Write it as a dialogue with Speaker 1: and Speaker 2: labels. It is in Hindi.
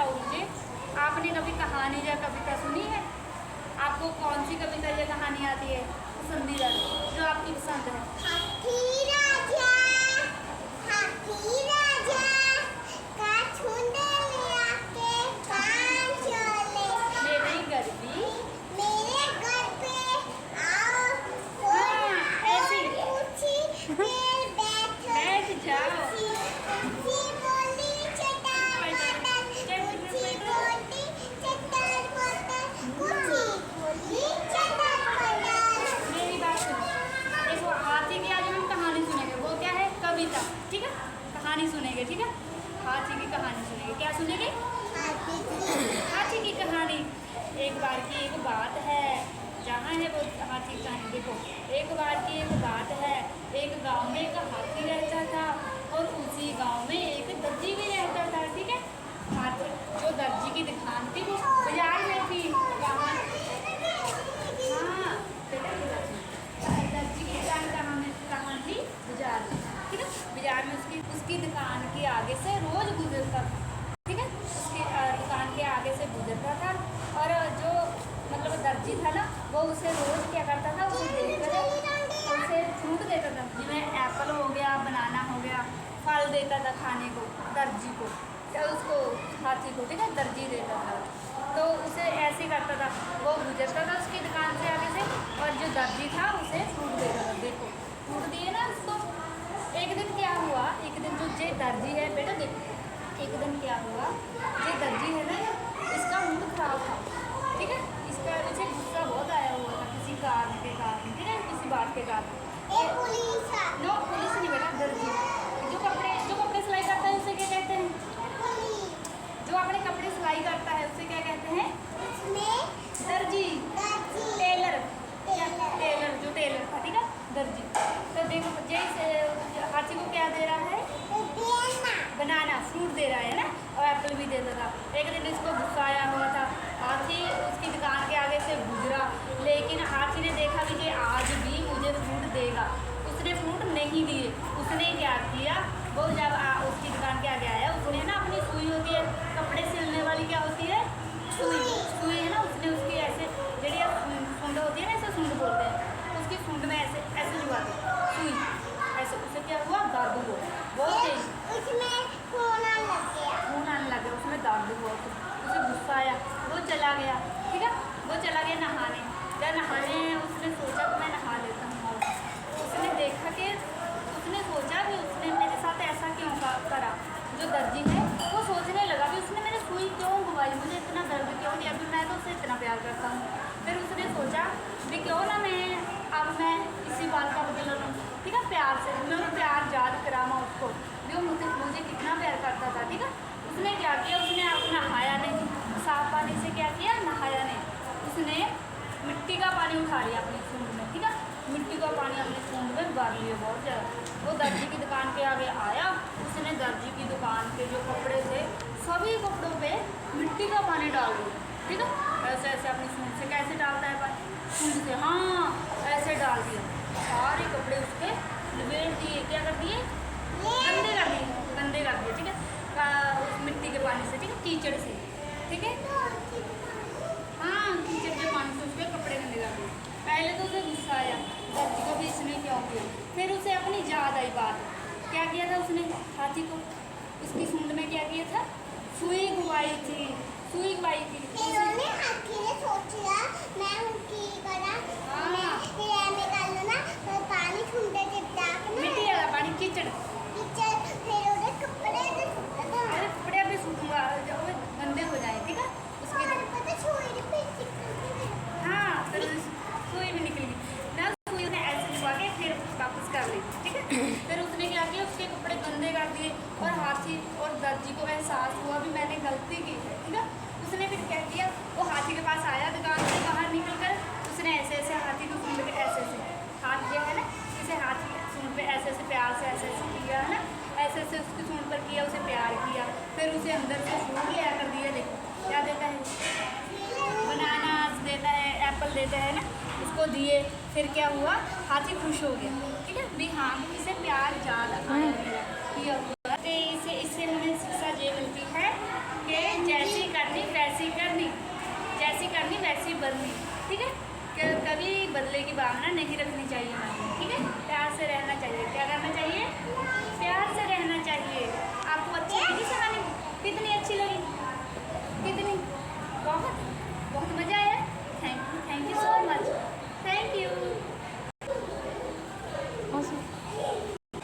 Speaker 1: बताओ मुझे, आपने कभी कहानी या कविता सुनी है? आपको कौन सी कविता या कहानी आती है पसंदीदा जो आपकी पसंद है?
Speaker 2: हाथी राजा, हाथी राजा का झुंड ले आके कान चले।
Speaker 1: मेरे घर भी
Speaker 2: मेरे घर पे आओ,
Speaker 1: ऐसे
Speaker 2: कुर्सी पे
Speaker 1: बैठ जाओ।
Speaker 2: कुर्सी बोली चटार पटार, कुर्सी बोली चटार पटार, कुर्सी बोली चटार पटार।
Speaker 1: मेरी बात सुनो, देखो हाथी की आज हम कहानी सुनेंगे, वो क्या है? कविता, ठीक है? कहानी सुनेंगे, ठीक है? हाथी की कहानी सुनेंगे। क्या सुनेंगे? हाथी की कहानी। एक बार की एक बात है, जहाँ है वो हाथी की कहानी। देखो, एक बार की एक बात है, एक गांव में एक हाथी रहता था और उसी गांव में एक दर्जी भी रहता था, ठीक है? हाथी जो दर्जी की दुकान थी वो बाजार में थी। हाँ, दर्जी की दुकान कहाँ थी? बाजार में, ठीक है? बाजार में उसकी दुकान के आगे से रोज गुजरता था, ठीक है? उसकी दुकान के आगे से गुजरता था और जो मतलब दर्जी था ना, वो उसे रोज क्या करता था, उसे देखकर उसे फ्रूट देता था, जिसमें एप्पल हो गया, बनाना हो गया, फल देता था खाने को दर्जी को, या उसको हाथी को, ठीक है? दर्जी देता था। तो उसे ऐसे करता था, वो गुजरता था उसकी दुकान से आगे से और जो दर्जी था उसे फ्रूट देता था। देखो फ्रूट दिए ना उसको। एक दिन क्या हुआ, एक दिन जो जे दर्जी है बेटा, देखो एक दिन क्या हुआ, जे दर्जी है ना, इसका मूड खराब था, ठीक है? इसका मुझे गुस्सा बहुत आया हुआ था किसी कारण के कारण, ठीक है? किसी बात के कारण। नो, पुलिस नहीं बेटा, दर्जी। जो कपड़े सिलाई करता है उसे क्या कहते हैं? जो अपने कपड़े सिलाई करता है उसे क्या कहते हैं? दर्जी। टेलर, टेलर जो टेलर था, ठीक है? दर्जी। तो देखो जैसे हाथी को क्या दे रहा है? बनाना, फ्रूट दे रहा है ना, और एप्पल भी देता था। एक दिन इसको गुस्सा आया हुआ था, हाथी उसकी दुकान के आगे से गुजरा, लेकिन हाथी ने देखा कि ये आज भी मुझे फ्रूट देगा, उसने फ्रूट नहीं दिए। उसने क्या किया, वो जब उसकी दुकान के आगे आया, उसने ना अपनी सुई होती है कपड़े सिलने वाली, क्या होती है? सुई है ना, उसने उसकी ऐसे जड़ी सूंड होती है ना, ऐसे सूंड बोलते हैं, उसकी सूंड में ऐसे ऐसे जुड़ा दी सुई, ऐसे। उसे क्या हुआ? दर्द हुआ बहुत तेज, खून आने लग गया, उसमें दर्द हुआ, उसे गुस्सा आया, वो चला गया, ठीक है? वो चला गया नहाने। जब नहाने उसने सोचा कि मैं नहा लेता हूँ, उसने देखा कि उसने सोचा कि उसने मेरे साथ ऐसा क्यों करा। जो दर्जी है वो सोचने लगा कि उसने मेरी सुई क्यों घुमाई, मुझे इतना दर्द क्यों दिया, अभी मैं तो उससे इतना प्यार करता हूँ। फिर उसने सोचा कि क्यों ना मैं इसी बात का बदला लूँ, ठीक है? प्यार से मैं उन्हें प्यार याद करामा उसको, जो मुझे कितना प्यार करता था, ठीक है? उसने क्या किया, उसने अब नहाया नहीं, साफ पानी से क्या किया, नहाया नहीं, उसने मिट्टी का पानी उठा लिया अपनी सूंड में, ठीक है? मिट्टी का पानी अपनी सूंड में भर लिया बहुत ज़्यादा। वो दर्जी की दुकान के आगे आया, उसने दर्जी की दुकान के जो कपड़े थे सभी कपड़ों पे मिट्टी का पानी डाल दिया, ठीक है? ऐसे ऐसे अपनी सूंड से कैसे डालता है पानी? सूंड से, हाँ, ऐसे डाल दिया, सारे कपड़े उसके लपेट दिए, क्या कर दिए? गंदे कर दिए, ठीक है? उस मिट्टी के पानी से, ठीक है? कीचड़ से, ठीक है? हाँ, कीचड़ के पानी से उसके कपड़े गंदे कर दिए। पहले तो उसे गुस्सा आया, दर्जी को भी इसने क्यों किया। फिर उसे अपनी याद आई बात, क्या किया था उसने? हाथी को उसकी सूंड में क्या किया था? सुई घुमाई थी, सुई घुमाई थी।
Speaker 2: हाथी ने सोचा मैं उनकी तरह पानी छूटे
Speaker 1: मिट्टी वाला पानी, कीचड़, अरे कपड़े अभी सूखूंगा, गंदे हो जाए, ठीक है? उसकी हाँ, फिर सुई भी निकल गई ना, सुई ने ऐसे छुआ के फिर वापस कर ली, ठीक है? फिर उसने क्या किया, उसके कपड़े गंदे कर दिए और हाथी और दर्जी को एहसास हुआ भी मैंने गलती की है, ठीक है? उसने फिर क्या किया, वो हाथी के पास आया, दुकान से बाहर निकल कर उसने ऐसे ऐसे हाथी को सूंड पे ऐसे हाथ जो है ना, इसे हाथी सूंड पे ऐसे ऐसे प्यार से ऐसे किया है ना, ऐसे ऐसे उसकी सूंड पर किया, उसे प्यार किया। फिर उसे अंदर से फ्रूट ले आकर दिया। देखो क्या देता है, बनाना देता है, एप्पल देता है ना, उसको दिए। फिर क्या हुआ, हाथी खुश हो गया, ठीक है? भी हाँ, इसे प्यार ज़्यादा किया हुआ। तो इससे हमें शिक्षा ये मिलती है कि जैसे करनी, जैसी करनी वैसी बननी, ठीक है। कभी बदले की भावना नहीं रखनी चाहिए मन में, ठीक है। प्यार से रहना चाहिए, क्या करना चाहिए, प्यार से रहना चाहिए। आपको